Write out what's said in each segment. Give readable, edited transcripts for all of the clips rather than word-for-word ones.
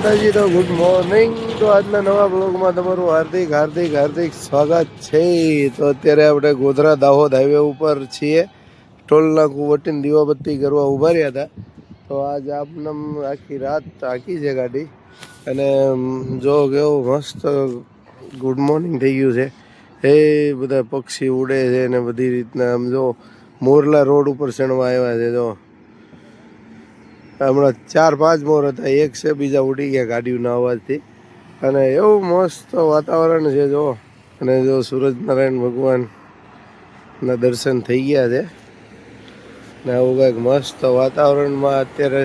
માતાજી, તો good morning. તો આજના નવા બ્લોગમાં તમારું હાર્દિક હાર્દિક હાર્દિક સ્વાગત છે. તો અત્યારે આપણે ગોધરા દાહોદ હાઈવે ઉપર છીએ. ટોલ નાકું વટીને દીવાબત્તી કરવા ઊભા રહ્યા હતા. તો આજ આપને આખી રાત આખી છે ગાડી. અને જો કેવું મસ્ત ગુડ મોર્નિંગ થઈ ગયું છે. એ બધા પક્ષી ઉડે છે ને બધી રીતના. આમ જો મોરલા રોડ ઉપર ચણવા આવ્યા છે. જો હમણાં 4-5 મોર હતા, એક છે, બીજા ઉડી ગયા ગાડીઓના અવાજથી. અને એવું મસ્ત વાતાવરણ છે જો. અને જો સૂરજનારાયણ ભગવાનના દર્શન થઈ ગયા છે ને આવું કંઈક મસ્ત વાતાવરણમાં અત્યારે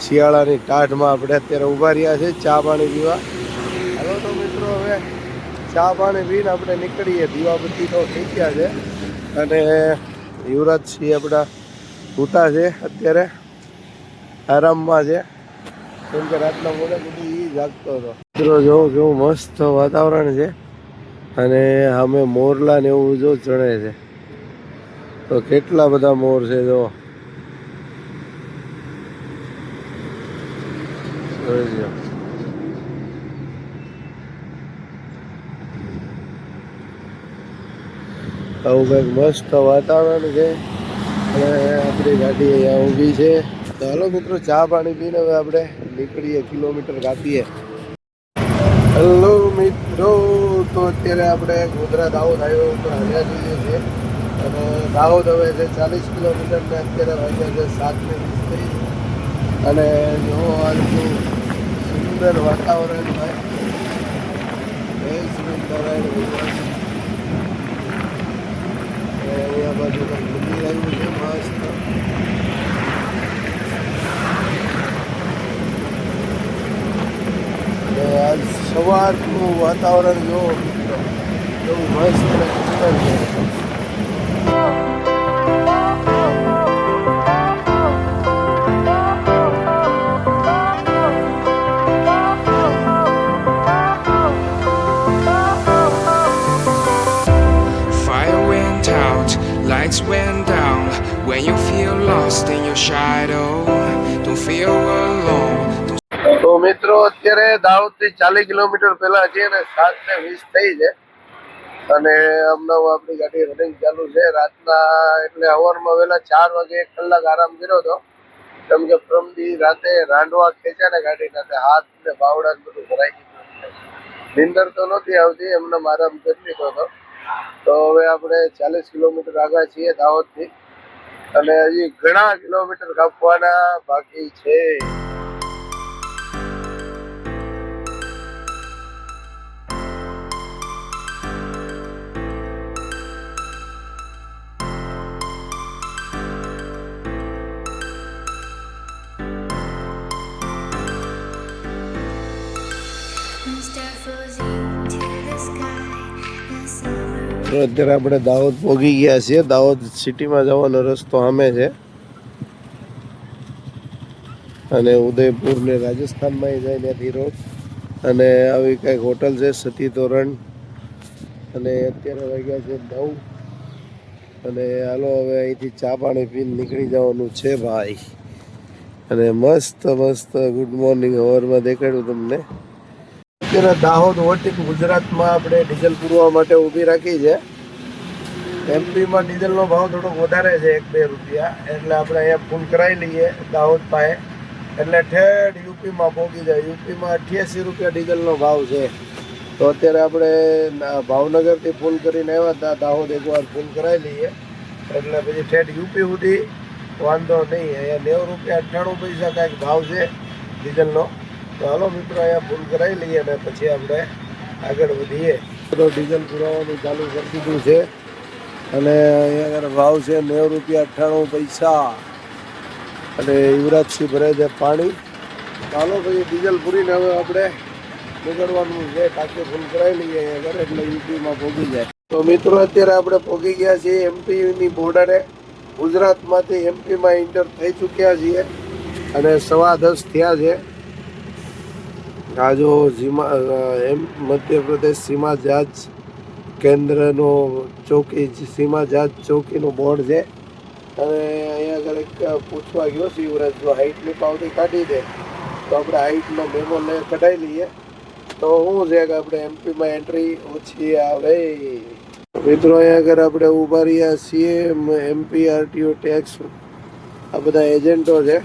શિયાળાની ટાઢમાં આપણે અત્યારે ઊભા રહ્યા છે ચા પાણી પીવા. હાલો તો મિત્રો, હવે ચા પાણી પીને આપણે નીકળીએ. દીવાબત્તી તો થઈ ગયા છે અને યુવરાજસિંહ આપણા સૂતા છે અત્યારે, આરામમાં છે, કેમ કે રાતના મોડે સુધી જાગતો હતો. મિત્રો જો કેવું મસ્ત વાતાવરણ છે અને અમે મોરલા ને એવું જો ચણે છે. તો કેટલા બધા મોર છે જો. આવું કંઈક મસ્ત વાતાવરણ છે અને આપણી ગાડી અહીંયા ઊભી છે. તો હાલો મિત્રો, ચા પાણી પીને હવે આપણે નીકળીએ, કિલોમીટર કાપીએ. હેલો મિત્રો, તો અત્યારે આપણે ગોધરા દાહોદ હાઈવે ઉપર હાલ્યા જઈએ છીએ. અને દાહોદ હવે છે 40 કિલોમીટર ને અત્યારે વાગ્યા છે 7:20. અને જો આજનું સુંદર વાતાવરણ હોય. જય શ્રી નારાયણ ભગવાન. અહીંયા બાજુ મંદિર આવ્યું છે મસ્ત. આજ સવારનું વાતાવરણ જોવો મિત્રો, એવું મસ્ત અને સુંદર છે. Fire went out, lights went down. When you feel lost in your shadow, don't feel alone. તો મિત્રો, અત્યારે દાહોદથી 40 કિલોમીટર પહેલા છે ને 7:20 થઈ છે. અને હમણાં આપણી ગાડી રનિંગ ચાલુ છે. રાતના એટલે સવારમાં વહેલા 4 વાગે 1 કલાક આરામ કર્યો હતો, કેમ કે પ્રમદી રાતે રાંડવા ખેંચ્યા ને ગાડીના, હાથ ને બાવડા બધું ભરાઈ ગયું. નીંદર તો નહોતી આવતી, એમને આરામ કરી લીધો હતો. તો હવે આપણે 40 કિલોમીટર આગળ છીએ દાહોદથી અને હજી ઘણા કિલોમીટર કાપવાના બાકી છે. તો અત્યારે આપણે દાહોદ પહોંચી ગયા છીએ. દાહોદ સિટીમાં જવાનો રસ્તો સામે છે અને ઉદયપુર ને રાજસ્થાનમાં જાય ત્યાંથી રોડ. અને આવી કંઈક હોટલ છે સતી તોરણ. અને અત્યારે વાગ્યા છે 9. અને હાલો હવે અહીંથી ચા પાણી પીને નીકળી જવાનું છે ભાઈ. અને મસ્ત મસ્ત ગુડ મોર્નિંગ હવારમાં દેખાડ્યું તમને. અત્યારે દાહોદ વટીને ગુજરાતમાં આપણે ડીઝલ પૂરવા માટે ઊભી રાખી છે. એમપીમાં ડીઝલનો ભાવ થોડોક વધારે છે, 1-2 રૂપિયા. એટલે આપણે અહીંયા ફૂલ કરાવી લઈએ દાહોદ પાસે, એટલે ઠેઠ યુપીમાં પહોંચી જાય. યુપીમાં 88 રૂપિયા ડીઝલનો ભાવ છે. તો અત્યારે આપણે ભાવનગરથી ફૂલ કરીને આવ્યા હતા. દાહોદ એકવાર ફૂલ કરાવી લઈએ એટલે પછી ઠેઠ યુપી સુધી વાંધો નહીં. અહીંયા 90 રૂપિયા 98 પૈસા કાંઈક ભાવ છે ડીઝલનો. તો હાલો મિત્રો, અહીંયા ફૂલ કરાવી લઈએ અને પછી આપણે આગળ વધીએ. તો ડીઝલ પુરાવાનું ચાલુ કરી દીધું છે અને અહીંયા આગળ ભાવ છે 90 રૂપિયા 98 પૈસા. અને યુવરાજસિંહ ભરે છે પાણી. ચાલો પછી ડીઝલ પૂરીને હવે આપણે નીકળવાનું છે. ટાંકી ફૂલ કરાવી લઈએ અહીંયા આગળ એટલે યુપીમાં પહોંચી જાય. તો મિત્રો, અત્યારે આપણે પહોંચી ગયા છીએ એમપીની બોર્ડરે. ગુજરાતમાંથી એમપીમાં એન્ટર થઈ ચૂક્યા છીએ અને 10:15 થયા છે. આ જો મધ્યપ્રદેશ સીમા જહાજ કેન્દ્રનો ચોકી, સીમા જહાજ ચોકીનું બોર્ડ છે. અને અહીંયા આગળ એક પૂછવા ગયો છે યુવરાજ, જો હાઈટની પાવતી કાઢી દે તો આપણે હાઇટનો મેમો કઢાવી લઈએ તો શું છે કે આપણે એમપીમાં એન્ટ્રી ઓછી આવે. મિત્રો અહીંયા આગળ આપણે ઊભા રહ્યા છીએ એમપી આરટીઓ ટેક્સ. આ બધા એજન્ટો છે.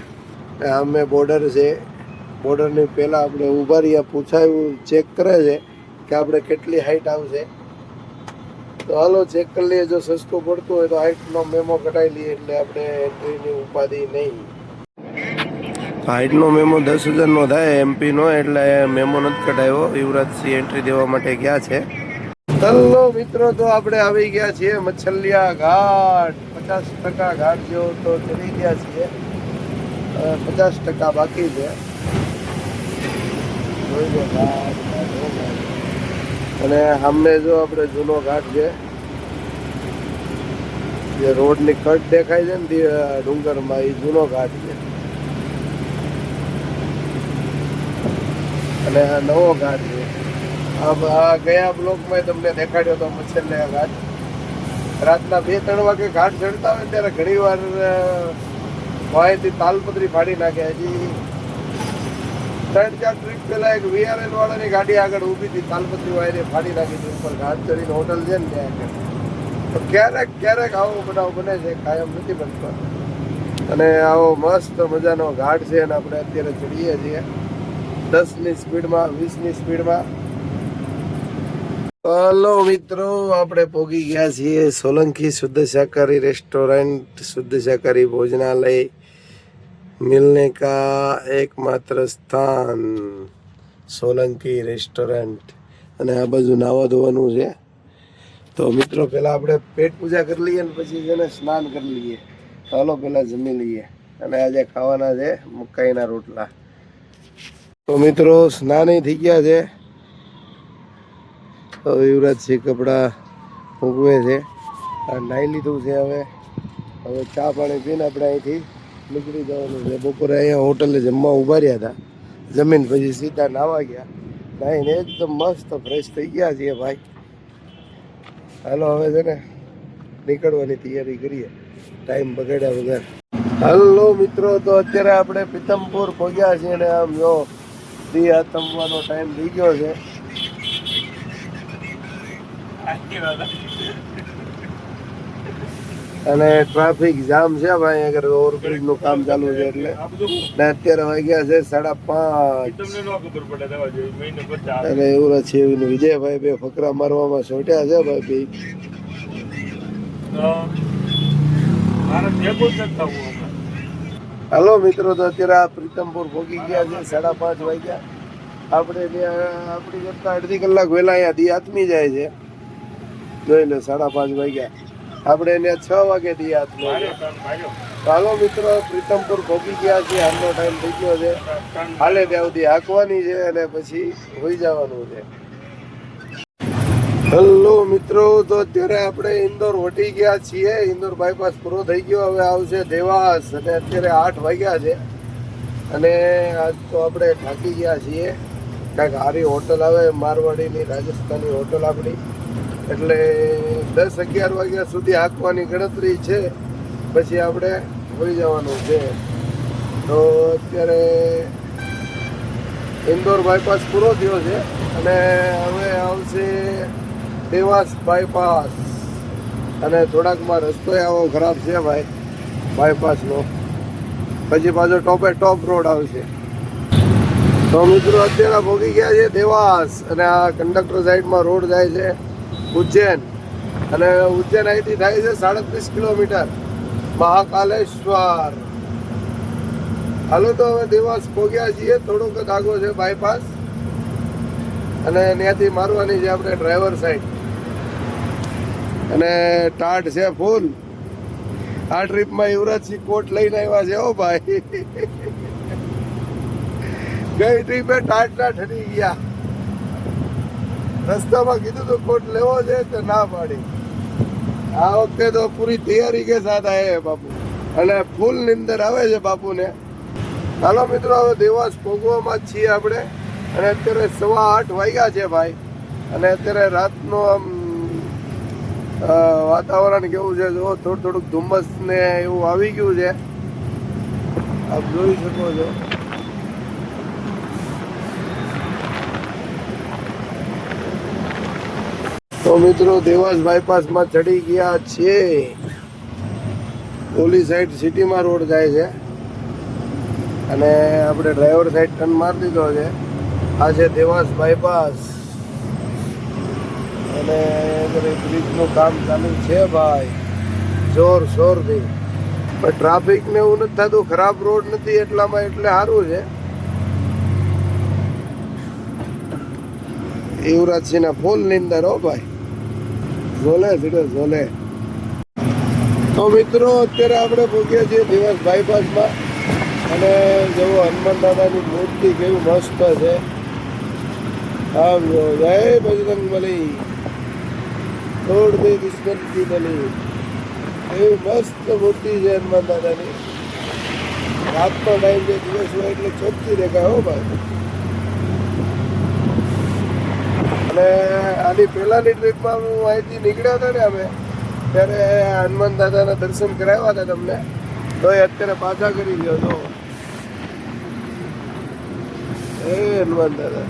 અમે બોર્ડર છે. બોર્ડરની પહેલાં આપણે ઊભા રહ્યા પૂછાયું ચેક કરે છે કે આપણે કેટલી હાઇટ આવશે. તો હાલો ચેક કરી લઈએ. જો સસ્તું પડતું હોય તો હાઇટનો મેમો કઢાવી લઈએ એટલે આપણે એન્ટ્રીની ઉપાધિ નહીં. હાઇટનો મેમો 10,000નો થાય એમપીનો, એટલે મેમો નથી કઢાવ્યો. યુવરાજસિંહ એન્ટ્રી દેવા માટે ગયા છે. ચલો મિત્રો, તો આપણે આવી ગયા છીએ મચ્છલિયા ઘાટ. 50% ઘાટ જેવો તો ચડી ગયા છીએ, 50% બાકી છે. અને સામે જો આપણે જૂનો ઘાટ છે, જે રોડની કટ દેખાય છે ને ડુંગરમાં, એ જૂનો ઘાટ છે. અને આ નવો ઘાટ છે. આ ગયા બ્લોકમાં તમને દેખાડ્યો તો મચ્છલિયા ઘાટ. રાતના 2-3 વાગે ઘાટ ચડતા હોય ત્યારે ઘણી વાર વાયથી તાલપત્રી ફાડી નાખે. હજી 3-4 ટ્રીપ પહેલા એક VRL વાળાની ગાડી આગળ ઊભી હતી, તાલપત્રી વાયરે ફાડી નાખી હતી ઉપર. ઘાટ ચડીને હોટલ છે ને ત્યાં આગળ. તો ક્યારેક આવો બનાવ બને છે, કાયમ નથી બનતો. અને આવો મસ્ત મજાનો ઘાટ છે અને આપણે અત્યારે ચડીએ છીએ 10ની સ્પીડમાં, 20ની સ્પીડમાં. હલો મિત્રો, આપણે પહોંચી ગયા છીએ સોલંકી શુદ્ધ શાકાહારી રેસ્ટોરન્ટ, શુદ્ધ શાકાહારી ભોજનાલય, મિલને કા એકમાત્ર સ્થાન સોલંકી રેસ્ટોરન્ટ. અને આ બાજુ નાવા ધોવાનું છે. તો મિત્રો પહેલાં આપણે પેટ પૂજા કરી લઈએ ને પછી જેને સ્નાન કરી લઈએ. ચાલો પહેલાં જમી લઈએ. અને આજે ખાવાના છે મકાઈના રોટલા. તો મિત્રો સ્નાન થઈ ગયા છે. યુવરાજસિંહ કપડાં ઊંઘવે છે. નાહી લીધું છે. હવે ચા પાણી પીને આપણે અહીંથી નીકળી જવાનું છે. બપોરે અહીંયા હોટલે જમવા ઊભા રહ્યા હતા. જમીન પછી સીધા નાવા ગયા. નાહીને એકદમ મસ્ત ફ્રેશ થઈ ગયા છીએ ભાઈ. હાલો હવે છે ને નીકળવાની તૈયારી કરીએ, ટાઈમ બગાડ્યા વગર. હાલો મિત્રો, તો અત્યારે આપણે પીતમપુર પહોંચ્યા છીએ અને આમ જો દી આતમવાનો ટાઈમ થઈ ગયો છે. અને ટ્રાફિક જામ છે ભાઈ. અગર ઓવરબ્રિજ નું કામ ચાલુ છે એટલે. ને અત્યારે વાગ્યા છે 5:30. અને યુવરાજ છે વિજયભાઈ બે ફકરા મારવામાં છોટ્યા છે ભાઈ. હાલો મિત્રો, તો અત્યારે આ પ્રીતમપુર પહોંચી ગયા છે. 5:30 વાગ્યા. આપણે આપણી કરતા અડધી કલાક વહેલા અહીંયા દી આથમી જાય છે. જોઈ લો 5:30 વાગ્યા. આપણે એને 6 વાગે દી આથમી. હાલો મિત્રો, પ્રીતમપુર પહોંચી ગયા છે. હાલનો ટાઈમ થઈ ગયો છે. હાલે ત્યાં સુધી હાંકવાની છે અને પછી હોઈ જવાનું છે. હેલો મિત્રો, તો અત્યારે આપણે ઇન્દોર વટી ગયા છીએ. ઇન્દોર બાયપાસ પૂરો થઈ ગયો. હવે આવશે દેવાસ. અને અત્યારે 8 વાગ્યા છે. અને આજ તો આપણે થાકી ગયા છીએ. કાંઈક સારી હોટલ આવે મારવાડીની, રાજસ્થાની હોટલ આપણી. એટલે 10-11 વાગ્યા સુધી હાંકવાની ગણતરી છે. પછી આપણે હોઈ જવાનું છે. તો અત્યારે ઇન્દોર બાયપાસ પૂરો થયો છે અને હવે આવશે દેવાસ બાયપાસ. અને થોડાકમાં રસ્તો આવો ખરાબ છે ભાઈ બાયપાસનો. પછી પાછો ટોપ રોડ આવશે. તો મિત્રો અત્યારે પહોંચી ગયા છે દેવાસ. અને આ કંડક્ટર સાઈડમાં રોડ જાય છે ઉજ્જૈન. અને ઉજ્જૈન અહીંથી થાય છે 37 કિલોમીટર, મહાકાલેશ્વર. હાલો તો હવે દેવાસ પહોંચ્યા છીએ. થોડોક જ આગો છે બાયપાસ. અને ત્યાંથી મારવાની છે આપણે ડ્રાઈવર સાઈડ. અને ટાટ છે ફૂલ. આ ટ્રીપમાં યુવરાજસિંહ કોટ લઈને આવ્યા છે. ઓ ભાઈ, ગઈ ટ્રીપે ટાટ ઠરી ગયા. રસ્તામાં કીધું તો કોટ લેવો છે તો ના પાડી. આ વખતે તો પૂરી તૈયારી કે સાથ આયે બાપુ. અને ફૂલ નીંદર આવે છે બાપુને. હાલો મિત્રો, હવે દેવાસ પહોંચવામાં જ છીએ આપણે. અને અત્યારે 8:15 વાગ્યા છે ભાઈ. અને અત્યારે રાતનો આમ વાતાવરણ કેવું છે જો, થોડુંક ધુમ્મસ ને એવું આવી ગયું છે. આપ જોઈ શકો છો. તો મિત્રો દેવાસ બાયપાસમાં ચડી ગયા છે. ઓલી સાઈડ સિટીમાં રોડ જાય છે અને આપણે ડ્રાઈવર સાઈડ ટર્ન મારી દીધો છે. આ છે દેવાસ બાયપાસ અને બ્રિજનું કામ ચાલુ છે ભાઈ, જોરશોરથી. પણ ટ્રાફિક ને એવું નથી થતું, ખરાબ રોડ નથી એટલામાં, એટલે સારું છે. યુવરાજસિંહના ફૂલ નીંદર હો ભાઈ, ઝોલે સીધો ઝોલે. તો મિત્રો અત્યારે આપણે પહોંચ્યા છીએ દેવાસ બાયપાસમાં અને જેવો હનુમાન દાદાની મૂર્તિ કેવી મસ્ત છે. આવ્યો જય બજરંગ બલી, તોડ દે દુશ્મન કી બલી. એવી મસ્ત મૂર્તિ છે હનુમાન દાદાની. રાતનો ટાઈમ છે, દિવસ હોય એટલે ચોખ્ખી દેખાય હો ભાઈ. અને આની પહેલાની ટ્રીપમાં હું અહીંથી નીકળ્યા હતા ને અમે, ત્યારે હનુમાન દાદાના દર્શન કરાવ્યા હતા તમને, તો એ અત્યારે પાછા કરી ગયો તો. એ હનુમાન દાદા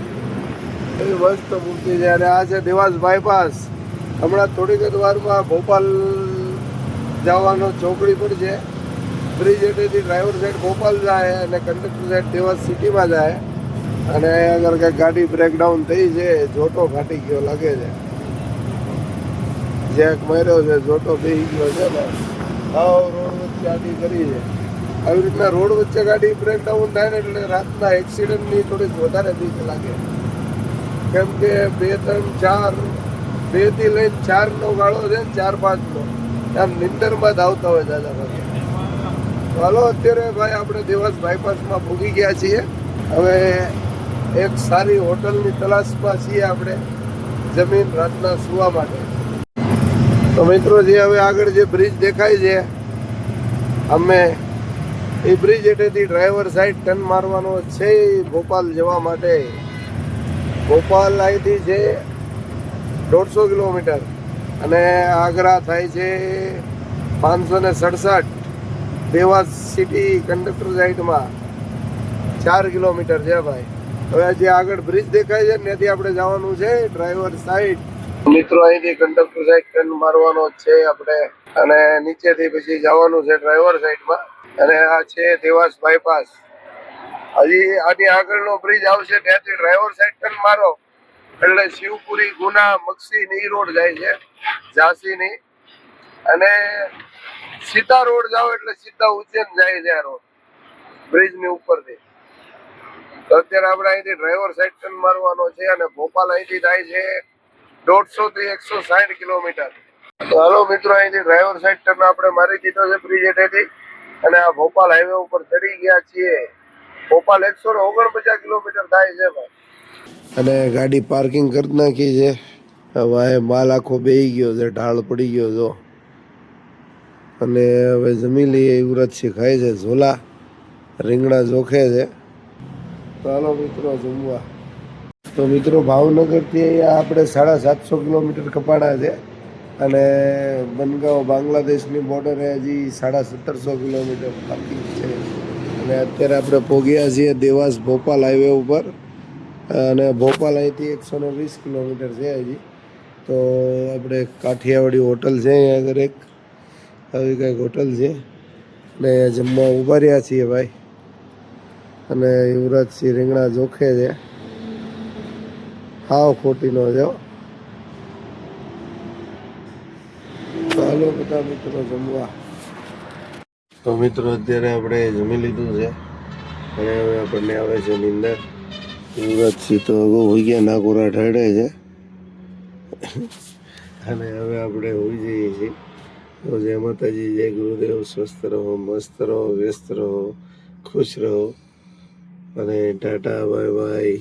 એવી મસ્ત મૂર્તિ છે. અને આ છે દેવાસ બાયપાસ. હમણાં થોડીક જ વારમાં ભોપાલ જવાનો ચોકડી પર છે. બ્રિજ હેઠળથી ડ્રાઈવર સાઈડ ભોપાલ જાય અને કંડક્ટર સાઈડ દેવાસ સિટીમાં જાય. અને અગર કંઈક ગાડી બ્રેકડાઉન થઈ છે, જોટો ફાટી ગયો લાગે છે, જેક માર્યો છે, જોટો બેસી ગયો છે ને, હાવ રોડ વચ્ચે ગાડી કરી છે. આવી રીતના રોડ વચ્ચે ગાડી બ્રેકડાઉન થાય ને એટલે રાતના એક્સિડન્ટની થોડીક વધારે બીક લાગે. કેમ કે 2, 3, 4, 2 થી લઈને 4નો ગાળો છે ને 4, 5નો આમ નિંદરમાં જ આવતા હોય દાદા ભાઈ. ચાલો અત્યારે ભાઈ આપણે દેવાસ બાયપાસમાં ભૂગી ગયા છીએ. હવે એક સારી હોટલની તલાશમાં છીએ આપણે, જમીન રાતના સુવા માટે. તો મિત્રો જે હવે આગળ જે બ્રિજ દેખાય છે અમે એ બ્રિજ હેઠળથી ડ્રાઈવર સાઈડ ટર્ન મારવાનો છે ભોપાલ જવા માટે. ભોપાલ અહીંથી છે 150 કિલોમીટર અને આગ્રા થાય છે 567. દેવાસ સિટી કંડક્ટર સાઈડમાં 4 કિલોમીટર છે ભાઈ. હવે જે આગળ બ્રિજ દેખાય છે ત્યાંથી આપણે જવાનું છે ડ્રાઈવર સાઈડ. મિત્રો અહીંથી કંડક્ટર સાઈડ ટર્ન મારવાનો છે આપણે અને નીચેથી પછી જવાનું છે ડ્રાઈવર સાઈડમાં. અને આ છે દેવાસ બાયપાસ. હજી આની આગળનો બ્રિજ આવશે ત્યાંથી ડ્રાઈવર સાઈડ ટર્ન મારો એટલે શિવપુરી, ગુના, મક્ષી ની રોડ જાય છે, ઝાંસીની. અને સીધા રોડ જાઓ એટલે સીધા ઉજ્જૈન જાય છે આ રોડ બ્રિજની ઉપરથી. તો અત્યારે આપણે અહીંથી ડ્રાઈવર સાઈડ ટર્ન મારવાનો છે અને ભોપાલ અહીંથી થાય છે 150 થી 160 કિલોમીટર. તો હાલો મિત્રો અહીંથી ડ્રાઈવર સાઈડ ટર્ન આપણે મારી દીધો છે બ્રિજ હેઠળથી અને આ ભોપાલ હાઈવે ઉપર ચડી ગયા છીએ. ભોપાલ 149 કિલોમીટર થાય છે ભાઈ. અને ગાડી પાર્કિંગ કરી નાખી છે. હવે માલ આખો બેહી ગયો છે, ઢાળ પડી ગયો છો. અને હવે જમી લઈએ. યુવરાજસિંહ ખાય છે ઝોલા, રીંગણા જોખે છે. તો હાલો મિત્રો જમવા. તો મિત્રો ભાવનગરથી અહીંયા આપણે 750 કિલોમીટર કપાણા છે અને બનગાંવ બાંગ્લાદેશની બોર્ડરે હજી 1750 કિલોમીટર બાકી છે. અને અત્યારે આપણે પહોંચ્યા છીએ દેવાસ ભોપાલ હાઈવે ઉપર અને ભોપાલ અહીંથી 120 કિલોમીટર છે હજી. તો આપણે કાઠિયાવાડી હોટલ છે અહીંયા આગળ એક, આવી કંઈક હોટલ છે અને જમવા ઊભા રહ્યા છીએ ભાઈ. અને યુવરાજસિંહ રીંગણા જોખે છે, હાવ ખોટીનો છે. ચાલો બધા મિત્રો જમવા. તો મિત્રો અત્યારે આપણે જમી લીધું છે અને હવે આપણને આવે છે નીંદર. યુવરાજસિંહ તો હોઈ ગયા, નાકોરા ઠરડે છે અને હવે આપણે હોઈ જઈએ છીએ. તો જય માતાજી, જય ગુરુદેવ. સ્વસ્થ રહો, મસ્ત રહો, વ્યસ્ત રહો, ખુશ રહો અને ટાટા બાય બાય.